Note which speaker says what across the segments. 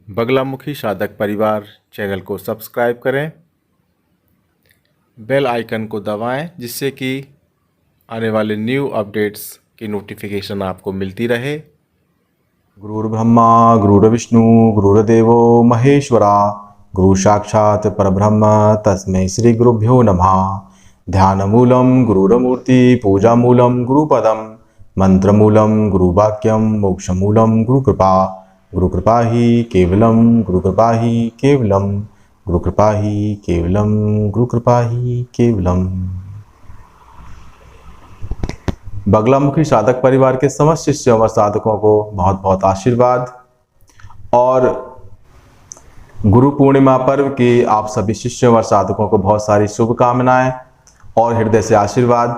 Speaker 1: बगलामुखी साधक परिवार चैनल को सब्सक्राइब करें, बेल आइकन को दबाएं जिससे कि आने वाले न्यू अपडेट्स की नोटिफिकेशन आपको मिलती रहे।
Speaker 2: गुरुर्ब्रह्मा गुरुर्विष्णु गुरुर्देवो महेश्वरा गुरु साक्षात् परब्रह्म तस्मै श्री गुरुभ्यो नमः। ध्यानमूलं गुरुरमूर्ति पूजामूलं गुरुपदं मंत्रमूलं गुरुवाक्यं मोक्षमूलं गुरुकृपा। गुरुकृपा ही केवलं गुरुकृपा ही केवलं गुरुकृपा ही केवलं गुरुकृपा ही केवलं। बगलामुखी साधक परिवार के समस्त शिष्यों व साधकों को बहुत बहुत आशीर्वाद और गुरु पूर्णिमा पर्व की आप सभी शिष्यों व साधकों को बहुत सारी शुभकामनाएं और हृदय से आशीर्वाद।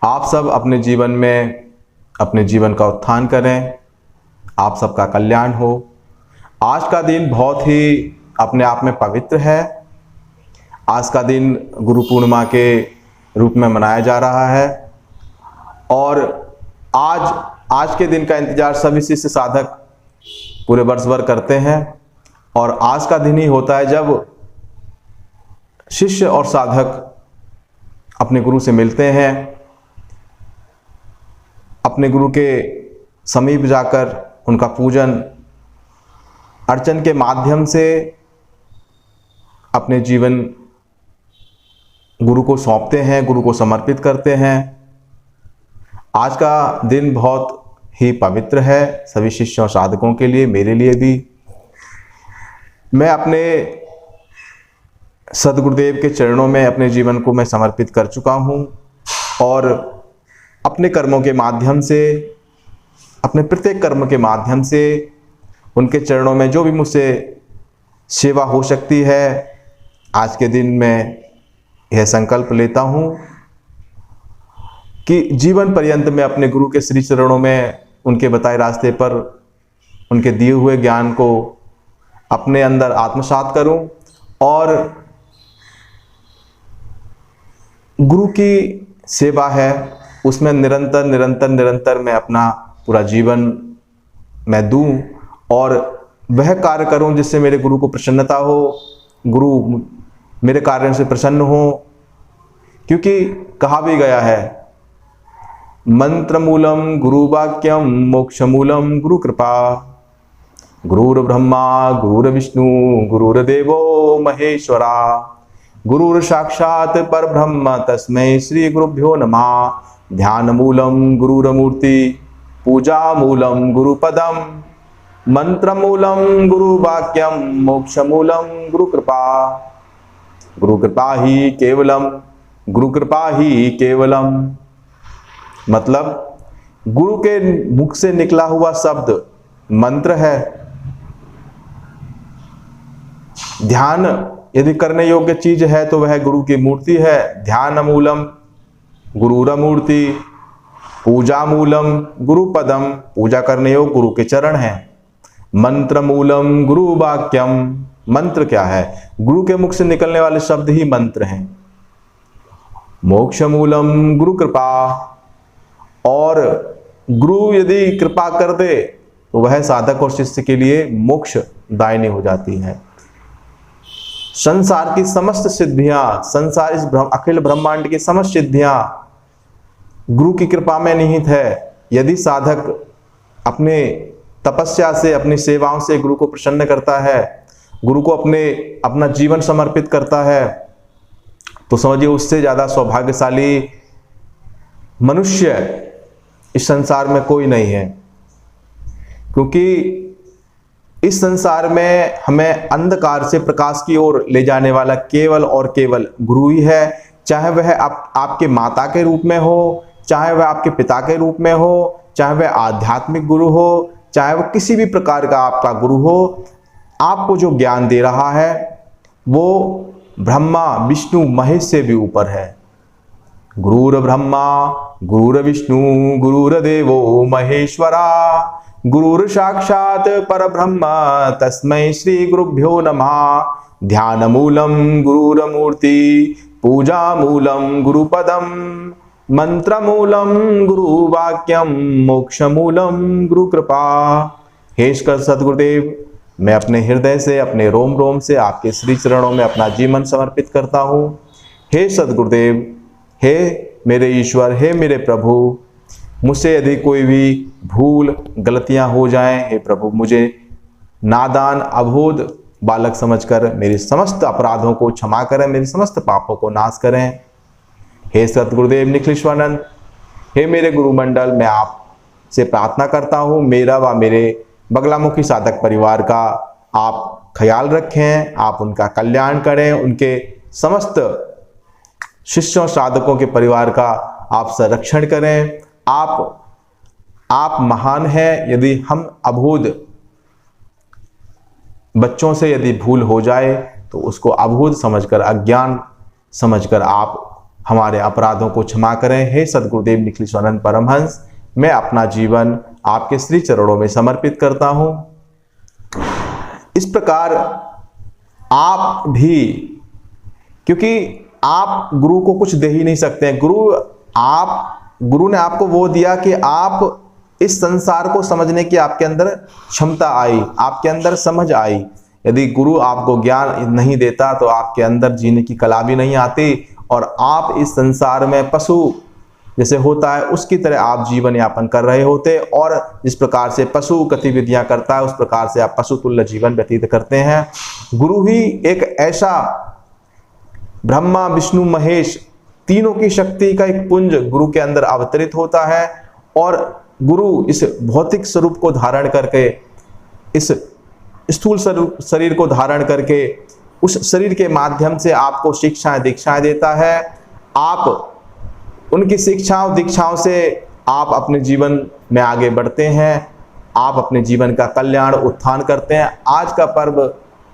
Speaker 2: आप सब अपने जीवन में अपने जीवन का उत्थान करें, आप सबका कल्याण हो। आज का दिन बहुत ही अपने आप में पवित्र है। आज का दिन गुरु पूर्णिमा के रूप में मनाया जा रहा है और आज के दिन का इंतजार सभी शिष्य साधक पूरे वर्ष भर करते हैं और आज का दिन ही होता है जब शिष्य और साधक अपने गुरु से मिलते हैं, अपने गुरु के समीप जाकर उनका पूजन अर्चन के माध्यम से अपने जीवन गुरु को सौंपते हैं, गुरु को समर्पित करते हैं। आज का दिन बहुत ही पवित्र है सभी शिष्यों साधकों के लिए, मेरे लिए भी। मैं अपने सदगुरुदेव के चरणों में अपने जीवन को मैं समर्पित कर चुका हूँ और अपने कर्मों के माध्यम से, अपने प्रत्येक कर्म के माध्यम से उनके चरणों में जो भी मुझसे सेवा हो सकती है, आज के दिन मैं यह संकल्प लेता हूँ कि जीवन पर्यंत मैं अपने गुरु के श्री चरणों में उनके बताए रास्ते पर उनके दिए हुए ज्ञान को अपने अंदर आत्मसात करूं और गुरु की सेवा है उसमें निरंतर निरंतर निरंतर मैं अपना पूरा जीवन मैं दूं और वह कार्य करूं जिससे मेरे गुरु को प्रसन्नता हो, गुरु मेरे कार्य से प्रसन्न हो। क्योंकि कहा भी गया है, मंत्रमूलम गुरुवाक्यम मोक्षमूलम गुरुकृपा। गुरुर्ब्रह्मा गुरुर्विष्णु गुरुर्देवो महेश्वरा गुरुर साक्षात् परब्रह्म तस्मै श्री गुरुभ्यो नमः। ध्यानमूलं गुरुरमूर्ति पूजामूलं गुरुपदं मंत्रमूलं गुरुवाक्यं मोक्षमूलं गुरुकृपा। गुरुकृपा ही केवलम गुरुकृपा ही केवलम। मतलब गुरु के मुख से निकला हुआ शब्द मंत्र है। ध्यान यदि करने योग्य चीज है तो वह गुरु की मूर्ति है। ध्यानमूलम गुरुरमूर्ति पूजामूलम गुरुपदम, पूजा करने योग्य गुरु के चरण हैं। मंत्रमूलम गुरुवाक्यम, मंत्र क्या है? गुरु के मुख से निकलने वाले शब्द ही मंत्र हैं। मोक्षमूलम गुरुकृपा, और गुरु यदि कृपा कर दे तो वह साधक और शिष्य के लिए मोक्ष दायिनी हो जाती है। संसार की समस्त सिद्धियां, संसार इस अखिल ब्रह्मांड की समस्त सिद्धियां गुरु की कृपा में निहित है। यदि साधक अपने तपस्या से, अपनी सेवाओं से गुरु को प्रसन्न करता है, गुरु को अपना जीवन समर्पित करता है, तो समझिए उससे ज्यादा सौभाग्यशाली मनुष्य इस संसार में कोई नहीं है। क्योंकि इस संसार में हमें अंधकार से प्रकाश की ओर ले जाने वाला केवल और केवल गुरु ही है। चाहे वह आपके माता के रूप में हो, चाहे वह आपके पिता के रूप में हो, चाहे वह आध्यात्मिक गुरु हो, चाहे वह किसी भी प्रकार का आपका गुरु हो, आपको जो ज्ञान दे रहा है वो ब्रह्मा विष्णु महेश से भी ऊपर है। गुरुर्ब्रह्मा गुरुर्विष्णु गुरुर्देवो महेश्वरा गुरुर साक्षात् परब्रह्म तस्मै श्री गुरुभ्यो नमः। ध्यानमूलं गुरुरमूर्ति पूजामूलं गुरुपदं मंत्रमूलं गुरुवाक्यं मोक्षमूलं गुरुकृपा। हे सदगुरुदेव, मैं अपने हृदय से, अपने रोम रोम से आपके श्री चरणों में अपना जीवन समर्पित करता हूँ। हे सद्गुरुदेव, हे मेरे ईश्वर, हे मेरे प्रभु, मुझसे यदि कोई भी भूल गलतियां हो जाएं, हे प्रभु मुझे नादान अबोध बालक समझकर मेरे समस्त अपराधों को क्षमा करें, मेरे समस्त पापों को नाश करें। हे सतगुरुदेव निखिलेश्वरानंद, हे मेरे गुरुमंडल, मैं आपसे प्रार्थना करता हूँ मेरा व मेरे बगलामुखी साधक परिवार का आप ख्याल रखें, आप उनका कल्याण करें, उनके समस्त शिष्यों साधकों के परिवार का आप संरक्षण करें। आप महान हैं। यदि हम अबोध बच्चों से यदि भूल हो जाए तो उसको अबोध समझकर, अज्ञान समझकर आप हमारे अपराधों को क्षमा करें। हे सद्गुरुदेव निखिलेश्वरानंद परमहंस, मैं अपना जीवन आपके श्री चरणों में समर्पित करता हूं। इस प्रकार आप भी, क्योंकि आप गुरु को कुछ दे ही नहीं सकते हैं, गुरु ने आपको वो दिया कि आप इस संसार को समझने की आपके अंदर क्षमता आई, आपके अंदर समझ आई। यदि गुरु आपको ज्ञान नहीं देता तो आपके अंदर जीने की कला भी नहीं आती और आप इस संसार में पशु जैसे होता है उसकी तरह आप जीवन यापन कर रहे होते, और जिस प्रकार से पशु गतिविधियां करता है उस प्रकार से आप पशु तुल्य जीवन व्यतीत करते हैं। गुरु ही एक ऐसा ब्रह्मा विष्णु महेश तीनों की शक्ति का एक पुंज गुरु के अंदर अवतरित होता है, और गुरु इस भौतिक स्वरूप को धारण करके, इस स्थूल शरीर को धारण करके उस शरीर के माध्यम से आपको शिक्षाएं दीक्षाएं देता है। आप उनकी शिक्षाओं दीक्षाओं से आप अपने जीवन में आगे बढ़ते हैं, आप अपने जीवन का कल्याण उत्थान करते हैं। आज का पर्व,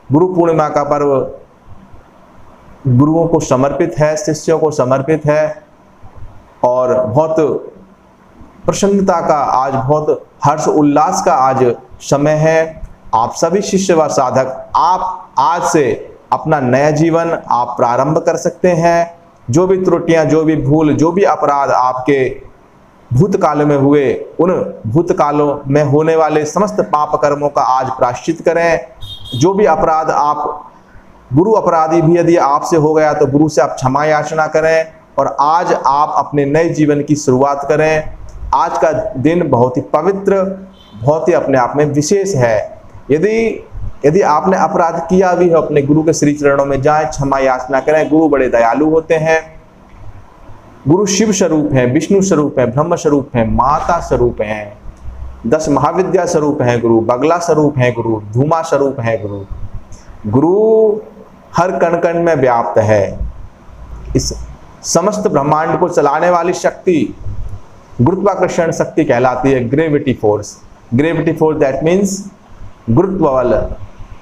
Speaker 2: गुरु पूर्णिमा का पर्व गुरुओं को समर्पित है, शिष्यों को समर्पित है, और बहुत प्रसन्नता का आज, बहुत हर्ष उल्लास का आज समय है। आप सभी शिष्य व साधक, आप आज से अपना नया जीवन आप प्रारंभ कर सकते हैं। जो भी त्रुटियां, जो भी भूल, जो भी अपराध आपके भूतकाल में हुए, उन भूतकालों में होने वाले समस्त पाप कर्मों का आज प्रायश्चित करें। जो भी अपराध आप, गुरु अपराधी भी यदि आपसे हो गया तो गुरु से आप क्षमा याचना करें, और आज आप अपने नए जीवन की शुरुआत करें। आज का दिन बहुत ही पवित्र, बहुत ही अपने आप में विशेष है। यदि आपने अपराध किया भी है, अपने गुरु के श्री चरणों में जाएं, क्षमा याचना करें। गुरु बड़े दयालु होते हैं। गुरु शिव स्वरूप हैं, विष्णु स्वरूप हैं, ब्रह्म स्वरूप हैं, माता स्वरूप हैं, 10 महाविद्या स्वरूप हैं गुरु, बगला स्वरूप हैं गुरु, धूमा स्वरूप हैं गुरु। गुरु हर कण कण में व्याप्त है। इस समस्त ब्रह्मांड को चलाने वाली शक्ति गुरुत्वाकर्षण शक्ति कहलाती है, gravity force. Gravity force that means गुरुत्व बल।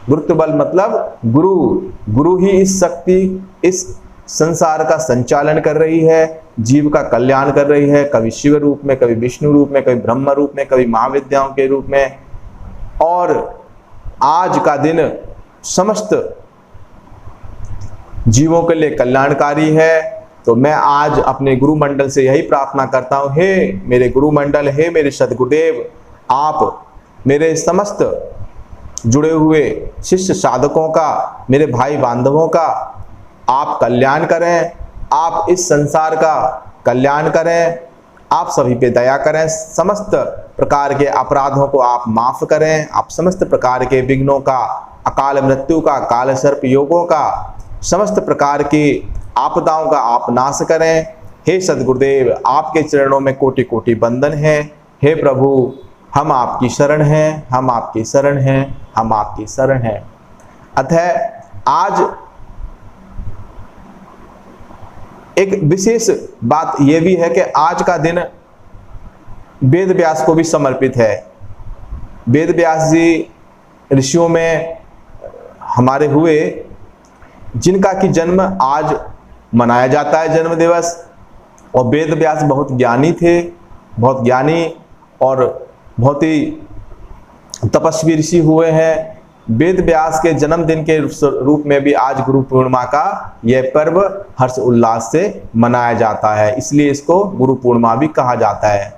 Speaker 2: गुरुत्व बल मतलब गुरु ही इस शक्ति, इस संसार का संचालन कर रही है, जीव का कल्याण कर रही है, कभी शिव रूप में, कभी विष्णु रूप में, कभी ब्रह्म रूप में, कभी महाविद्याओं के रूप में। और आज का दिन समस्त जीवों के लिए कल्याणकारी है। तो मैं आज अपने गुरु मंडल से यही प्रार्थना करता हूँ, हे मेरे गुरु मंडल, हे मेरे सद्गुरुदेव, आप मेरे समस्त जुड़े हुए शिष्य साधकों का, मेरे भाई बांधवों का आप कल्याण करें, आप इस संसार का कल्याण करें, आप सभी पे दया करें, समस्त प्रकार के अपराधों को आप माफ करें, आप समस्त प्रकार के विघ्नों का, अकाल मृत्यु का, काल सर्प योगों का, समस्त प्रकार की आपदाओं का आप नाश करें। हे सद्गुरुदेव, आपके चरणों में कोटि कोटि वंदन है। हे प्रभु, हम आपकी शरण हैं, हम आपकी शरण हैं, हम आपकी शरण हैं। अतः आज एक विशेष बात यह भी है कि आज का दिन वेद व्यास को भी समर्पित है। वेद व्यास जी ऋषियों में हमारे हुए, जिनका कि जन्म आज मनाया जाता है, जन्म दिवस। और वेद व्यास बहुत ज्ञानी थे, बहुत ज्ञानी और बहुत ही तपस्वी ऋषि हुए हैं। वेद व्यास के जन्मदिन के रूप में भी आज गुरु पूर्णिमा का यह पर्व हर्ष उल्लास से मनाया जाता है, इसलिए इसको गुरु पूर्णिमा भी कहा जाता है।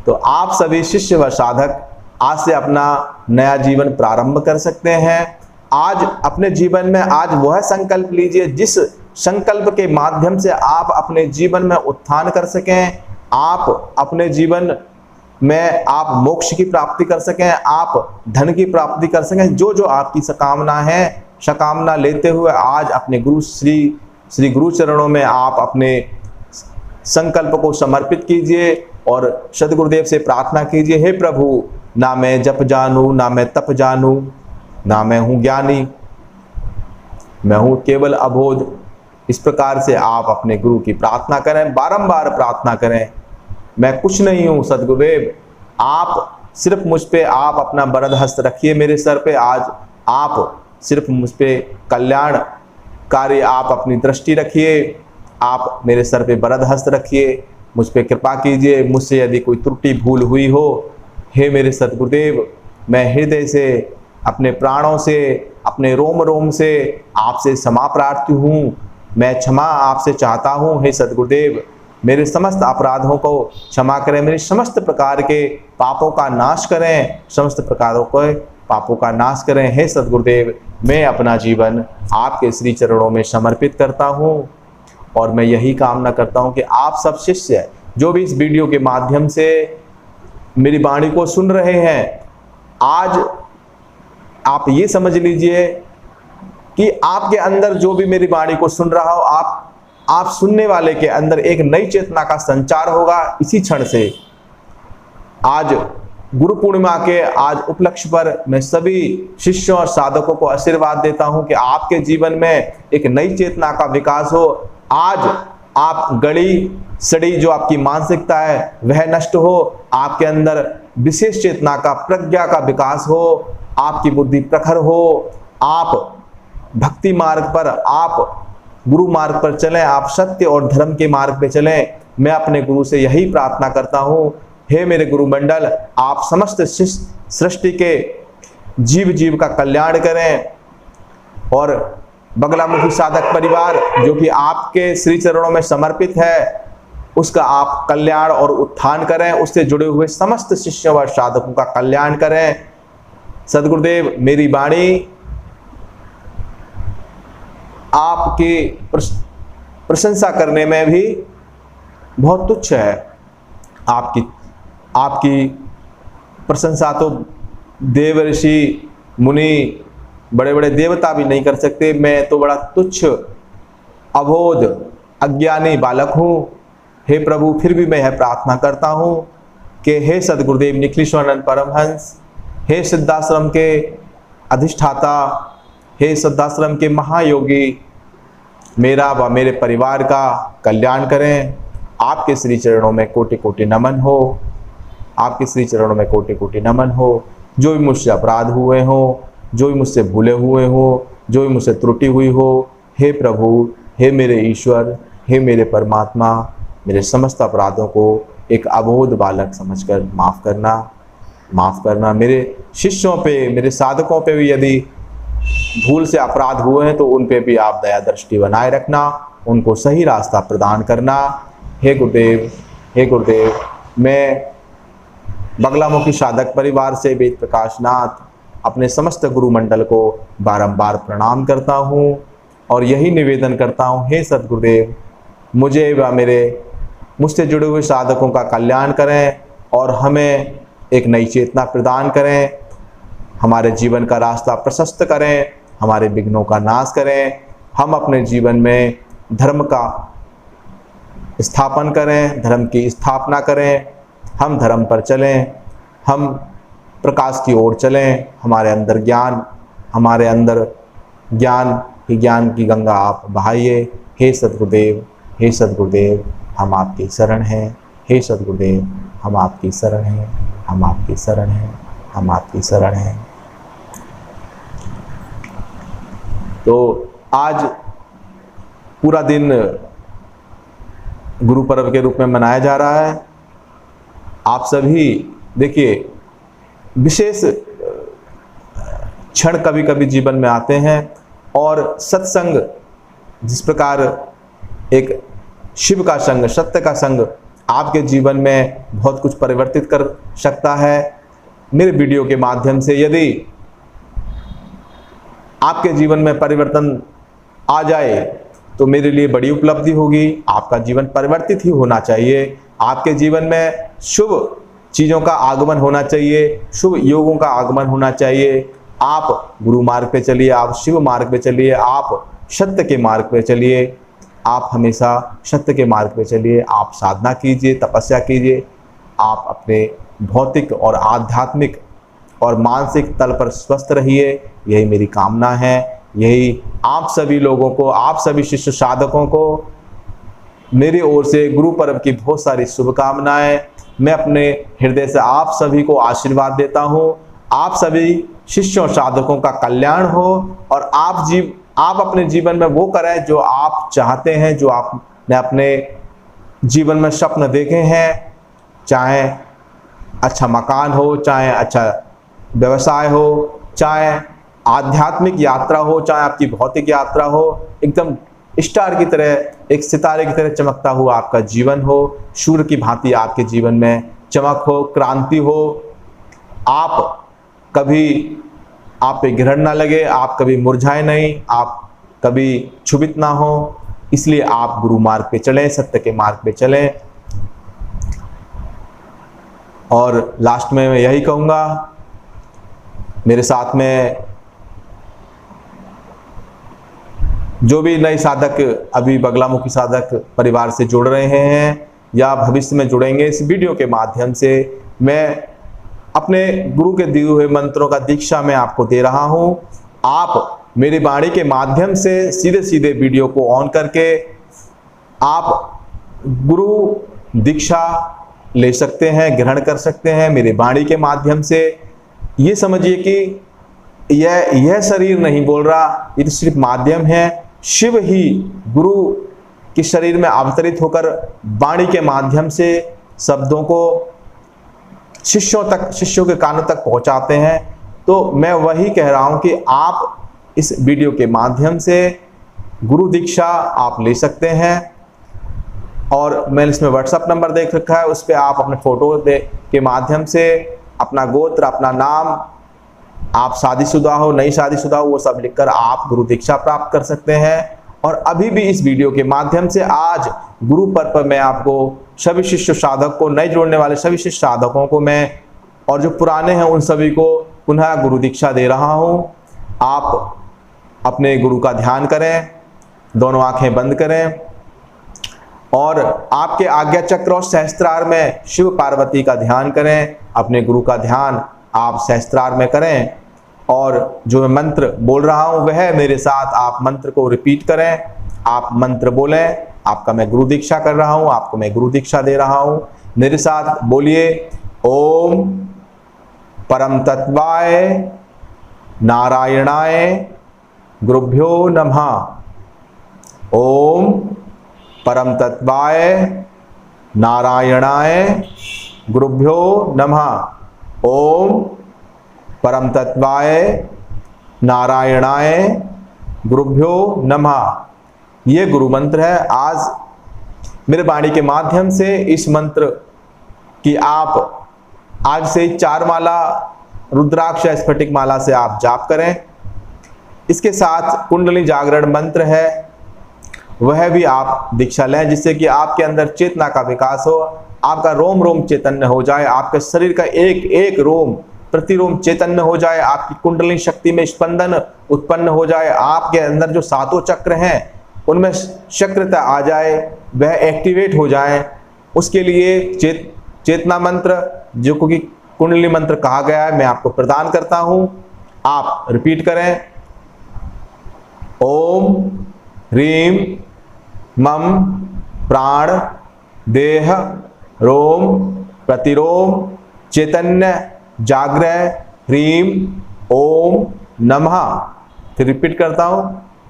Speaker 2: तो आप सभी शिष्य व साधक आज से अपना नया जीवन प्रारंभ कर सकते हैं। आज अपने जीवन में आज वह संकल्प लीजिए जिस संकल्प के माध्यम से आप अपने जीवन में उत्थान कर सकें, आप अपने जीवन में आप मोक्ष की प्राप्ति कर सकें, आप धन की प्राप्ति कर सकें। जो जो आपकी सकामना है, सकामना लेते हुए आज अपने गुरु श्री गुरु चरणों में आप अपने संकल्प को समर्पित कीजिए और सद्गुरुदेव से प्रार्थना कीजिए, हे प्रभु, ना मैं जप जानूं, ना मैं तप जानूं, ना मैं हूं ज्ञानी, मैं हूं केवल अबोध। इस प्रकार से आप अपने गुरु की प्रार्थना करें, बारंबार प्रार्थना करें। मैं कुछ नहीं हूं सद्गुरुदेव, आप सिर्फ मुझ पे आप अपना वरद हस्त रखिए मेरे सर पे। आज आप सिर्फ मुझ पे कल्याणकारी आप अपनी दृष्टि रखिए, आप मेरे सर पे वरद हस्त रखिए, मुझ पे कृपा कीजिए। मुझसे यदि कोई त्रुटि भूल हुई हो, हे मेरे सद्गुरुदेव, मैं हृदय से, अपने प्राणों से, अपने रोम रोम से आपसे क्षमा प्रार्थी हूँ। मैं क्षमा आपसे चाहता हूँ, हे सद्गुरुदेव, मेरे समस्त अपराधों को क्षमा करें, मेरे समस्त प्रकार के पापों का नाश करें, समस्त प्रकारों के पापों का नाश करें। हे सद्गुरुदेव, मैं अपना जीवन आपके श्री चरणों में समर्पित करता हूँ और मैं यही कामना करता हूँ कि आप सब शिष्य जो भी इस वीडियो के माध्यम से मेरी वाणी को सुन रहे हैं, आज आप ये समझ लीजिए कि आपके अंदर जो भी मेरी वाणी को सुन रहा हो, आप सुनने वाले के अंदर एक नई चेतना का संचार होगा। इसी क्षण से आज गुरु पूर्णिमा के आज उपलक्ष्य पर मैं सभी शिष्यों और साधकों को आशीर्वाद देता हूं कि आपके जीवन में एक नई चेतना का विकास हो। आज आप गड़ी सड़ी जो आपकी मानसिकता है वह नष्ट हो, आपके अंदर विशेष चेतना का, प्रज्ञा का विकास हो, आपकी बुद्धि प्रखर हो, आप भक्ति मार्ग पर, आप गुरु मार्ग पर चलें, आप सत्य और धर्म के मार्ग पे चलें। मैं अपने गुरु से यही प्रार्थना करता हूँ, हे मेरे गुरु मंडल, आप समस्त सृष्टि के जीव जीव का कल्याण करें और बगलामुखी साधक परिवार जो कि आपके श्री चरणों में समर्पित है, उसका आप कल्याण और उत्थान करें, उससे जुड़े हुए समस्त शिष्यों व साधकों का कल्याण करें। सद्गुरुदेव, मेरी वाणी आपकी प्रशंसा करने में भी बहुत तुच्छ है। आपकी प्रशंसा तो देव ऋषि मुनि बड़े बड़े देवता भी नहीं कर सकते। मैं तो बड़ा तुच्छ अबोध अज्ञानी बालक हूँ। हे प्रभु, फिर भी मैं यह प्रार्थना करता हूँ कि हे सद्गुरुदेव निखिलेश्वरानंद परमहंस, हे सिद्धाश्रम के अधिष्ठाता, हे सिद्धाश्रम के महायोगी, मेरा व मेरे परिवार का कल्याण करें। आपके श्री चरणों में कोटि कोटि नमन हो, आपके श्री चरणों में कोटि कोटि नमन हो। जो भी मुझसे अपराध हुए हो, जो भी मुझसे भूले हुए हो, जो भी मुझसे त्रुटि हुई हो, हे प्रभु, हे मेरे ईश्वर, हे मेरे परमात्मा, मेरे समस्त अपराधों को एक अबोध बालक समझकर माफ़ करना। मेरे शिष्यों पे, मेरे साधकों पे भी यदि भूल से अपराध हुए हैं तो उन पे भी आप दया दृष्टि बनाए रखना, उनको सही रास्ता प्रदान करना। हे गुरुदेव, हे गुरुदेव, मैं बगलामुखी साधक परिवार से वेद प्रकाश नाथ अपने समस्त गुरु मंडल को बारंबार प्रणाम करता हूँ और यही निवेदन करता हूँ, हे सद्गुरुदेव, मुझे व मुझसे जुड़े हुए साधकों का कल्याण करें और हमें एक नई चेतना प्रदान करें, हमारे जीवन का रास्ता प्रशस्त करें, हमारे विघ्नों का नाश करें, हम अपने जीवन में धर्म का स्थापन करें, धर्म की स्थापना करें, हम धर्म पर चलें, हम प्रकाश की ओर चलें, हमारे अंदर ज्ञान की गंगा आप बहाइए। हे सद्गुरुदेव, हे सद्गुरुदेव, हम आपकी शरण हैं। हे सद्गुरुदेव, हम आपकी शरण हैं, हम आपकी शरण हैं, हम आपकी शरण हैं। तो आज पूरा दिन गुरु पर्व के रूप में मनाया जा रहा है। आप सभी देखिए, विशेष क्षण कभी कभी जीवन में आते हैं और सत्संग जिस प्रकार एक शिव का संग, सत्य का संग आपके जीवन में बहुत कुछ परिवर्तित कर सकता है। मेरे वीडियो के माध्यम से यदि आपके जीवन में परिवर्तन आ जाए तो मेरे लिए बड़ी उपलब्धि होगी। आपका जीवन परिवर्तित ही होना चाहिए, आपके जीवन में शुभ चीज़ों का आगमन होना चाहिए, शुभ योगों का आगमन होना चाहिए। आप गुरु मार्ग पे चलिए, आप शिव मार्ग पे चलिए, आप सत्य के मार्ग पे चलिए, आप हमेशा सत्य के मार्ग पे चलिए। आप साधना कीजिए, तपस्या कीजिए, आप अपने भौतिक और आध्यात्मिक और मानसिक तल पर स्वस्थ रहिए, यही मेरी कामना है। यही आप सभी लोगों को, आप सभी शिष्य साधकों को मेरी ओर से गुरु पर्व की बहुत सारी शुभकामनाएं। मैं अपने हृदय से आप सभी को आशीर्वाद देता हूं। आप सभी शिष्यों साधकों का कल्याण हो और आप अपने जीवन में वो करें जो आप चाहते हैं, जो आपने अपने जीवन में स्वप्न देखे हैं, चाहे अच्छा मकान हो, चाहे अच्छा व्यवसाय हो, चाहे आध्यात्मिक यात्रा हो, चाहे आपकी भौतिक यात्रा हो, एकदम स्टार की तरह, एक सितारे की तरह चमकता हुआ आपका जीवन हो, सूर्य की भांति आपके जीवन में चमक हो, क्रांति हो। आप पे ग्रहण ना लगे, आप कभी मुरझाए नहीं, आप कभी क्षुभित ना हो, इसलिए आप गुरु मार्ग पे चलें, सत्य के मार्ग पे चलें। और लास्ट में मैं यही कहूँगा, मेरे साथ में जो भी नए साधक अभी बगलामुखी साधक परिवार से जुड़ रहे हैं या भविष्य में जुड़ेंगे, इस वीडियो के माध्यम से मैं अपने गुरु के दिए हुए मंत्रों का दीक्षा मैं आपको दे रहा हूं। आप मेरी वाणी के माध्यम से सीधे सीधे वीडियो को ऑन करके आप गुरु दीक्षा ले सकते हैं, ग्रहण कर सकते हैं मेरी वाणी के माध्यम से। ये समझिए कि यह शरीर नहीं बोल रहा, ये तो सिर्फ माध्यम है। शिव ही गुरु के शरीर में अवतरित होकर वाणी के माध्यम से शब्दों को शिष्यों के कानों तक पहुंचाते हैं। तो मैं वही कह रहा हूं कि आप इस वीडियो के माध्यम से गुरु दीक्षा आप ले सकते हैं। और मैंने इसमें व्हाट्सएप नंबर देख रखा है, उस पर आप अपने फोटो के माध्यम से अपना गोत्र, अपना नाम, आप शादीशुदा हो, नई शादीशुदा हो, वो सब लिखकर आप गुरु दीक्षा प्राप्त कर सकते हैं। और अभी भी इस वीडियो के माध्यम से आज गुरु पर्व पर मैं आपको सभी शिष्य साधक को, नए जोड़ने वाले सभी शिष्य साधकों को मैं, और जो पुराने हैं उन सभी को पुनः गुरु दीक्षा दे रहा हूं। आप अपने गुरु का ध्यान करें, दोनों आंखें बंद करें और आपके आज्ञा चक्र और सहस्त्रार में शिव पार्वती का ध्यान करें। अपने गुरु का ध्यान आप सहस्त्रार में करें और जो मैं मंत्र बोल रहा हूं वह मेरे साथ आप मंत्र को रिपीट करें। आप मंत्र बोलें, आपका मैं गुरु दीक्षा कर रहा हूं, आपको मैं गुरु दीक्षा दे रहा हूं। मेरे साथ बोलिए, ओम परम तत्वाय नारायणाय गुरुभ्यो नमः। ओम परम तत्वाय नारायणाय गुरुभ्यो नमः। ओम परम तत्वाय नारायणाय गुरुभ्यो नमः। ये गुरु मंत्र है। आज मेरे वाणी के माध्यम से इस मंत्र की आप आज से 4 माला रुद्राक्ष स्फटिक माला से आप जाप करें। इसके साथ कुंडली जागरण मंत्र है, वह भी आप दीक्षा लें, जिससे कि आपके अंदर चेतना का विकास हो, आपका रोम रोम चैतन्य हो जाए, आपके शरीर का एक एक रोम प्रतिरोम चैतन्य हो जाए, आपकी कुंडली शक्ति में स्पंदन उत्पन्न हो जाए, आपके अंदर जो 7 चक्र हैं उनमें शक्रता आ जाए, वह एक्टिवेट हो जाए। उसके लिए चेतना मंत्र, जो कि कुंडली मंत्र कहा गया है, मैं आपको प्रदान करता हूं। आप रिपीट करें, ओम ह्रीम मम प्राण देह रोम प्रतिरोम चैतन्य जागृह ह्रीम ओम नमः। फिर रिपीट करता हूं,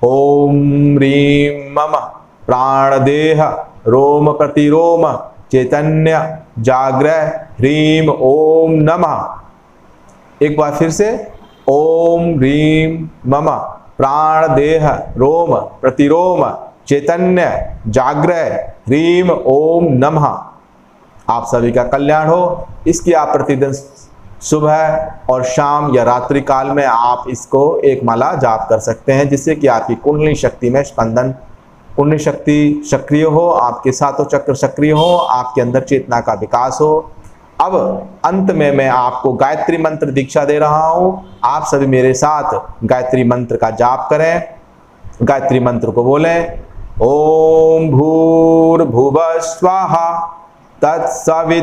Speaker 2: ओम ह्रीम मम प्राण देह रोम प्रतिरोम चैतन्य जागृह ह्रीम ओम नमः। एक बार फिर से, ओम ह्रीम मम प्राण देह रोम प्रतिरोम चैतन्य जागृह ह्रीम ओम नमः। आप सभी का कल्याण हो। इसकी आप प्रतिदिन सुबह और शाम या रात्रि काल में आप इसको एक माला जाप कर सकते हैं, जिससे कि आपकी कुंडली शक्ति में स्पंदन, कुंडली शक्ति सक्रिय हो, आपके सातों चक्र सक्रिय हो, आपके अंदर चेतना का विकास हो। अब अंत में मैं आपको गायत्री मंत्र दीक्षा दे रहा हूं। आप सभी मेरे साथ गायत्री मंत्र का जाप करें। गायत्री मंत्र को बोलें, ओम भूर्भुवः स्वाहा तत्सवितुर्वरेण्यं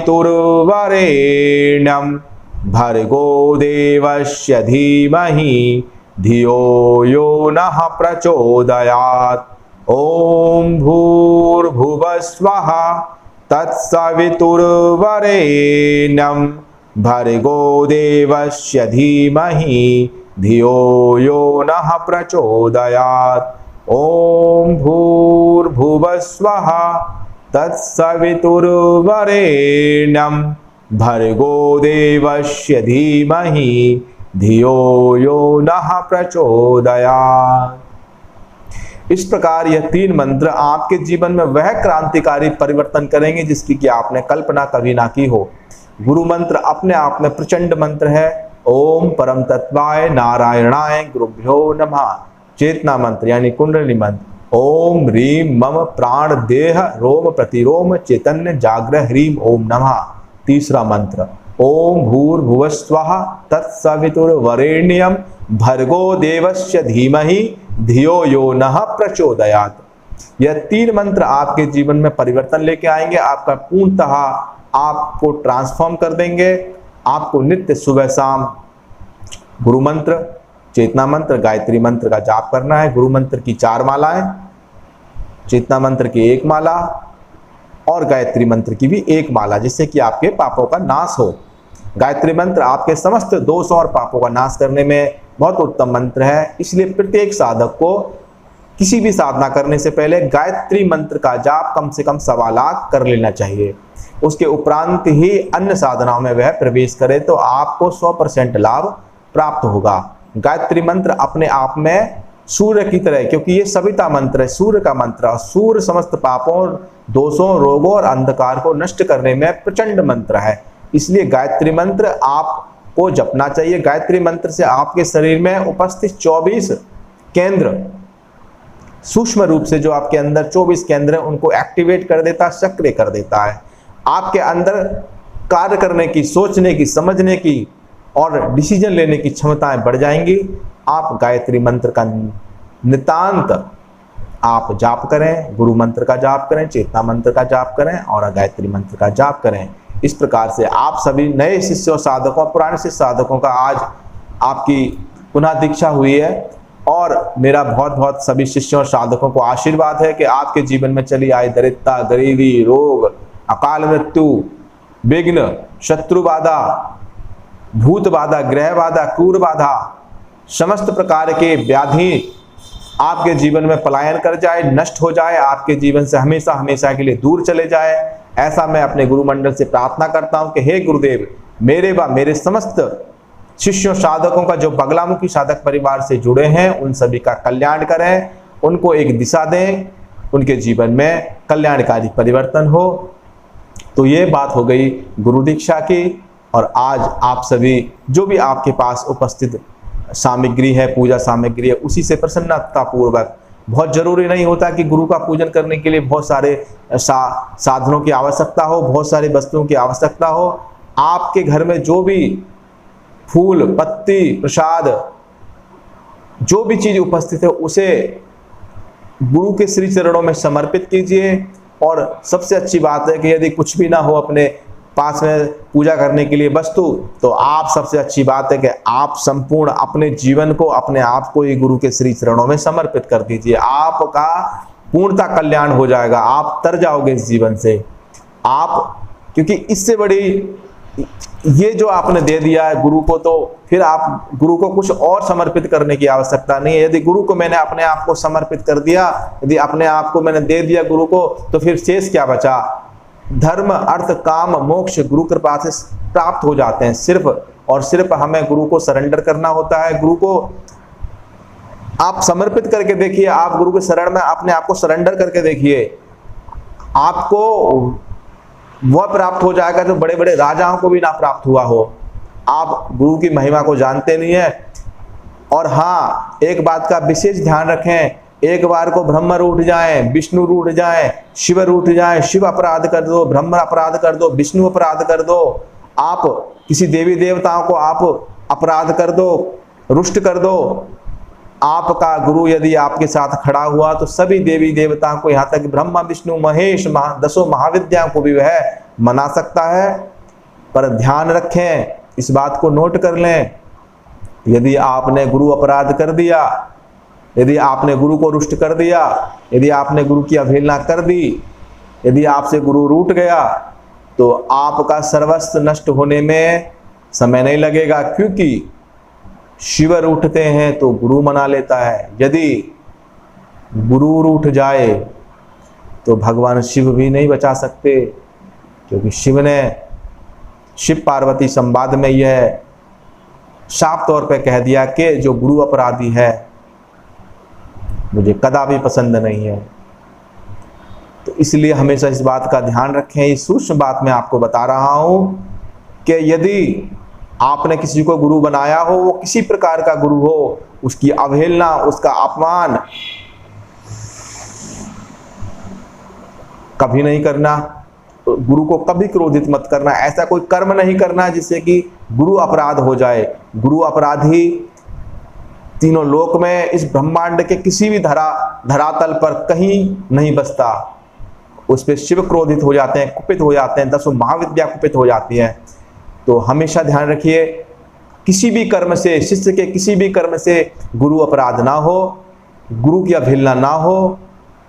Speaker 2: भर्गो देवस्य धीमहि धियो यो नः प्रचोदयात्। ओम भूर्भुवः स्वाहा तत्सवितुर्वरेण्यं भर्गो देवस्य धीमहि धियो यो नः प्रचोदयात्। ओम भूर्भुवः स्वाहा तत्सवितुर्वरेण्यं भर्गो देवस्य धीमहि धियो यो नः प्रचोदयात्। इस प्रकार यह 3 मंत्र आपके जीवन में वह क्रांतिकारी परिवर्तन करेंगे जिसकी कि आपने कल्पना कभी ना की हो। गुरु मंत्र अपने आप में प्रचंड मंत्र है। ओम परम तत्वाय नारायणाय गुरुभ्यो नमः। चेतना मंत्र यानी कुंडली मंत्र, ओम ह्रीम मम प्राण देह रोम प्रतिरोम चैतन्य जाग्रह ह्रीम ओम नमः। तीसरा मंत्र, ओम भूर्भुवः स्वः तत्सवितुर्वरेण्यं भर्गो देवस्य धीमहि धियो यो नः प्रचोदयात्। यह 3 मंत्र आपके जीवन में परिवर्तन लेके आएंगे, आपका पूर्णतः आपको ट्रांसफॉर्म कर देंगे। आपको नित्य सुबह शाम गुरु मंत्र, चेतना मंत्र, गायत्री मंत्र का जाप करना है। गुरु मंत्र की 4 मालाएं, चेतना मंत्र की 1 माला और गायत्री मंत्र की भी 1 माला, जिससे कि आपके पापों का नाश हो। गायत्री मंत्र आपके समस्त दोषों और पापों का नाश करने में बहुत उत्तम मंत्र है। इसलिए प्रत्येक साधक को किसी भी साधना करने से पहले गायत्री मंत्र का जाप कम से कम 1.25 लाख कर लेना चाहिए। उसके उपरांत ही अन्य साधनाओं में वह प्रवेश करे तो आपको 100% लाभ प्राप्त होगा। गायत्री मंत्र अपने आप में सूर्य की तरह, क्योंकि ये सविता मंत्र है, सूर्य का मंत्र, और सूर्य समस्त पापों, दोषों, रोगों और अंधकार को नष्ट करने में प्रचंड मंत्र है। इसलिए गायत्री मंत्र आपको जपना चाहिए। गायत्री मंत्र से आपके शरीर में उपस्थित 24 केंद्र सूक्ष्म रूप से जो आपके अंदर 24 केंद्र हैं उनको एक्टिवेट कर देता है, सक्रिय कर देता है। आपके अंदर कार्य करने की, सोचने की, समझने की और डिसीजन लेने की क्षमताएं बढ़ जाएंगी। आप गायत्री मंत्र का नितांत आप जाप करें, गुरु मंत्र का जाप करें, चेतना मंत्र का जाप करें और गायत्री मंत्र का जाप करें। इस प्रकार से आप सभी नए शिष्यों, साधकों, पुराने शिष्य साधकों का आज आपकी पुनः दीक्षा हुई है और मेरा बहुत बहुत सभी शिष्यों और साधकों को आशीर्वाद है कि आपके जीवन में चली आई दरिद्रता, गरीबी, रोग, अकाल मृत्यु, विघ्न, शत्रु बाधा, भूत बाधा, ग्रह बाधा, क्रूर बाधा, समस्त प्रकार के व्याधि आपके जीवन में पलायन कर जाए, नष्ट हो जाए, आपके जीवन से हमेशा हमेशा के लिए दूर चले जाए। ऐसा मैं अपने गुरु मंडल से प्रार्थना करता हूं कि हे गुरुदेव, मेरे व मेरे समस्त शिष्यों साधकों का जो बगलामुखी साधक परिवार से जुड़े हैं उन सभी का कल्याण करें, उनको एक दिशा दें, उनके जीवन में कल्याणकारी परिवर्तन हो। तो ये बात हो गई गुरु दीक्षा की। और आज आप सभी जो भी आपके पास उपस्थित सामग्री है, पूजा सामग्री है, उसी से प्रसन्नता पूर्वक, बहुत जरूरी नहीं होता कि गुरु का पूजन करने के लिए बहुत सारे साधनों की आवश्यकता हो, बहुत सारी वस्तुओं की आवश्यकता हो। आपके घर में जो भी फूल, पत्ती, प्रसाद, जो भी चीज उपस्थित है उसे गुरु के श्री चरणों में समर्पित कीजिए। और सबसे अच्छी बात है कि यदि कुछ भी ना हो अपने पास में पूजा करने के लिए वस्तु, तो आप सबसे अच्छी बात है कि आप संपूर्ण अपने जीवन को, अपने आप को ही गुरु के श्री चरणों में समर्पित कर दीजिए। आपका पूर्णता कल्याण हो जाएगा, आप तर जाओगे इस जीवन से। आप, क्योंकि इससे बड़ी ये जो आपने दे दिया है गुरु को, तो फिर आप गुरु को कुछ और समर्पित करने की आवश्यकता नहीं है। यदि गुरु को मैंने अपने आप को समर्पित कर दिया, यदि अपने आप को मैंने दे दिया गुरु को, तो फिर शेष क्या बचा? धर्म, अर्थ, काम, मोक्ष गुरु कृपा से प्राप्त हो जाते हैं। सिर्फ और सिर्फ हमें गुरु को सरेंडर करना होता है। गुरु को आप समर्पित करके देखिए, आप गुरु के शरण में अपने आप को सरेंडर करके देखिए, आपको वह प्राप्त हो जाएगा जो बड़े बड़े राजाओं को भी ना प्राप्त हुआ हो। आप गुरु की महिमा को जानते नहीं है। और हाँ, एक बात का विशेष ध्यान रखें, एक बार को ब्रह्म रूठ जाए, विष्णु रूठ जाए, शिव रूठ जाए, शिव अपराध कर दो, ब्रह्म अपराध कर दो, विष्णु अपराध कर दो, आप किसी देवी देवताओं को आप अपराध कर दो, रुष्ट कर दो, आपका गुरु यदि आपके साथ खड़ा हुआ तो सभी देवी देवताओं को, यहाँ तक ब्रह्मा विष्णु महेश दसों महाविद्याओं को भी वह मना सकता है। पर ध्यान रखें, इस बात को नोट कर लें, यदि आपने गुरु अपराध कर दिया, यदि आपने गुरु को रुष्ट कर दिया, यदि आपने गुरु की अवहेलना कर दी, यदि आपसे गुरु रूठ गया, तो आपका सर्वस्व नष्ट होने में समय नहीं लगेगा। क्योंकि शिव रूठते हैं तो गुरु मना लेता है, यदि गुरु रूठ जाए तो भगवान शिव भी नहीं बचा सकते, क्योंकि शिव ने शिव पार्वती संवाद में यह साफ तौर पे कह दिया कि जो गुरु अपराधी है मुझे कदापि पसंद नहीं है। तो इसलिए हमेशा इस बात का ध्यान रखें, इस सूक्ष्म बात मैं आपको बता रहा हूं कि यदि आपने किसी को गुरु बनाया हो, वो किसी प्रकार का गुरु हो, उसकी अवहेलना, उसका अपमान कभी नहीं करना। गुरु को कभी क्रोधित मत करना, ऐसा कोई कर्म नहीं करना जिससे कि गुरु अपराध हो जाए। गुरु अपराधी तीनों लोक में, इस ब्रह्मांड के किसी भी धरातल पर कहीं नहीं बसता। उस पर शिव क्रोधित हो जाते हैं, कुपित हो जाते हैं, दसों महाविद्या कुपित हो जाती है। तो हमेशा ध्यान रखिए, किसी भी कर्म से, शिष्य के किसी भी कर्म से गुरु अपराध ना हो, गुरु की अवहेलना ना हो,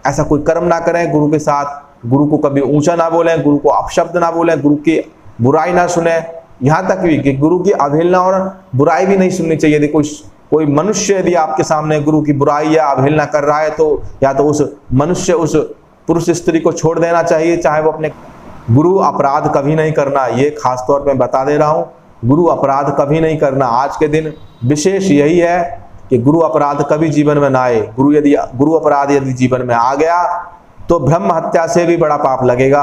Speaker 2: ऐसा कोई कर्म ना करें गुरु के साथ। गुरु को कभी ऊंचा ना बोलें, गुरु को अपशब्द ना बोलें, गुरु की बुराई ना सुने, यहाँ तक भी कि गुरु की अवहेलना और बुराई भी नहीं सुननी चाहिए। यदि कोई मनुष्य यदि आपके सामने गुरु की बुराई या अवहेलना कर रहा है तो या तो उस मनुष्य, उस पुरुष स्त्री को छोड़ देना चाहिए, चाहे वो अपने। गुरु अपराध कभी नहीं करना, ये खास तौर पे बता दे रहा हूँ, गुरु अपराध कभी नहीं करना। आज के दिन विशेष यही है कि गुरु अपराध कभी जीवन में ना आए। गुरु अपराध यदि जीवन में आ गया तो ब्रह्म हत्या से भी बड़ा पाप लगेगा,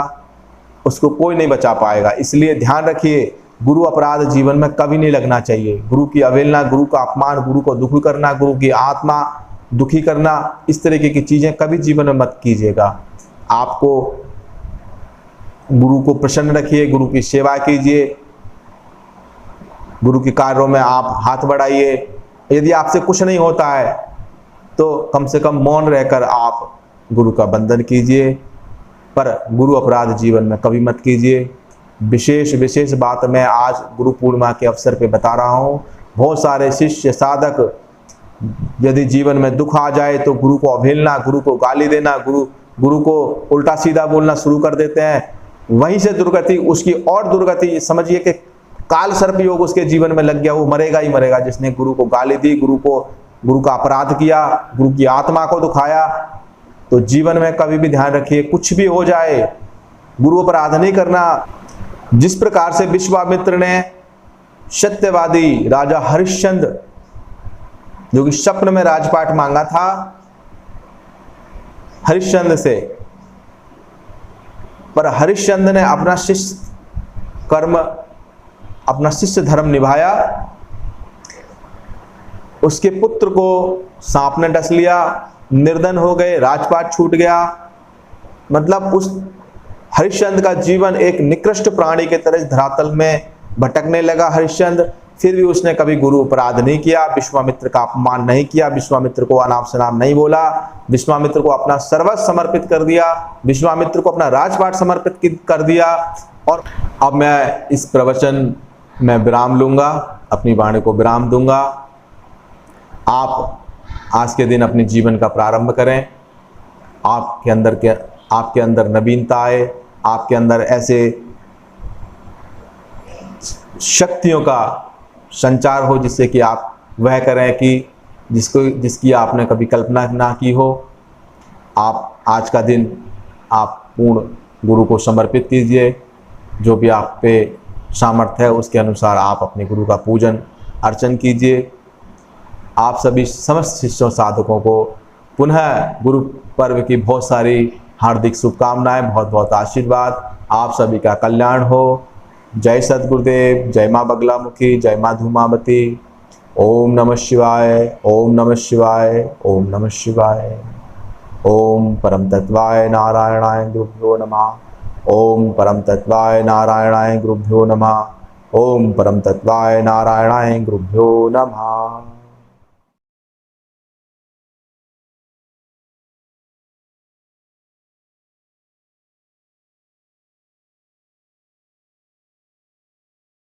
Speaker 2: उसको कोई नहीं बचा पाएगा। इसलिए ध्यान रखिए, गुरु अपराध जीवन में कभी नहीं लगना चाहिए। गुरु की अवहेलना, गुरु का अपमान, गुरु को दुखी करना, गुरु की आत्मा दुखी करना, इस तरीके की चीजें कभी जीवन में मत कीजिएगा। आपको गुरु को प्रसन्न रखिए, गुरु की सेवा कीजिए, गुरु के कार्यों में आप हाथ बढ़ाइए। यदि आपसे कुछ नहीं होता है तो कम से कम मौन रहकर आप गुरु का बंधन कीजिए, पर गुरु अपराध जीवन में कभी मत कीजिए। विशेष बात मैं आज गुरु पूर्णिमा के अवसर पे बता रहा हूँ। बहुत सारे शिष्य साधक यदि जीवन में दुख आ जाए तो गुरु को अवहेलना, गुरु को गाली देना, गुरु को उल्टा सीधा बोलना शुरू कर देते हैं। वहीं से दुर्गति, उसकी और दुर्गति समझिए कि काल सर्प योग उसके जीवन में लग गया, वो मरेगा ही मरेगा। जिसने गुरु को गाली दी, गुरु का अपराध किया, गुरु की आत्मा को दुखाया, तो जीवन में कभी भी ध्यान रखिए, कुछ भी हो जाए गुरु अपराध नहीं करना। जिस प्रकार से विश्वामित्र ने सत्यवादी राजा हरिश्चंद्र, जो कि स्वप्न में राजपाट मांगा था, हरिश्चंद्र से, पर हरिश्चंद्र ने अपना शिष्य कर्म, अपना शिष्य धर्म निभाया। उसके पुत्र को सांप ने डस लिया, निर्धन हो गए, राजपाट छूट गया। मतलब उस हरिश्चंद्र का जीवन एक निकृष्ट प्राणी के तरह धरातल में भटकने लगा। हरिश्चंद्र फिर भी उसने कभी गुरु अपराध नहीं किया, विश्वामित्र का अपमान नहीं किया, विश्वामित्र को अनाप शनाप नहीं बोला, विश्वामित्र को अपना सर्वस्व समर्पित कर दिया, विश्वामित्र को अपना राजपाट समर्पित कर दिया। और अब मैं इस प्रवचन में विराम लूंगा, अपनी वाणी को विराम दूंगा। आप आज के दिन अपने जीवन का प्रारंभ करें। आपके अंदर नवीनता आए, आपके अंदर ऐसे शक्तियों का संचार हो जिससे कि आप वह करें कि जिसकी आपने कभी कल्पना ना की हो। आप आज का दिन आप पूर्ण गुरु को समर्पित कीजिए। जो भी आप पे सामर्थ्य है उसके अनुसार आप अपने गुरु का पूजन अर्चन कीजिए। आप सभी समस्त शिष्यों साधकों को पुनः गुरु पर्व की बहुत सारी हार्दिक शुभकामनाएं, बहुत बहुत आशीर्वाद। आप सभी का कल्याण हो। जय सद्गुरुदेव, जय माँ बगलामुखी, जय माँ धूमावती। ओम नमः शिवाय, ओम नमः शिवाय, ओम नमः शिवाय। ओम परम तत्वाय नारायणाय गुरुभ्यो नमः। ओम परम तत्वाय नारायणाय गुरुभ्यो नमः। ओम परम तत्वाय नारायणाय गुरुभ्यो नमः।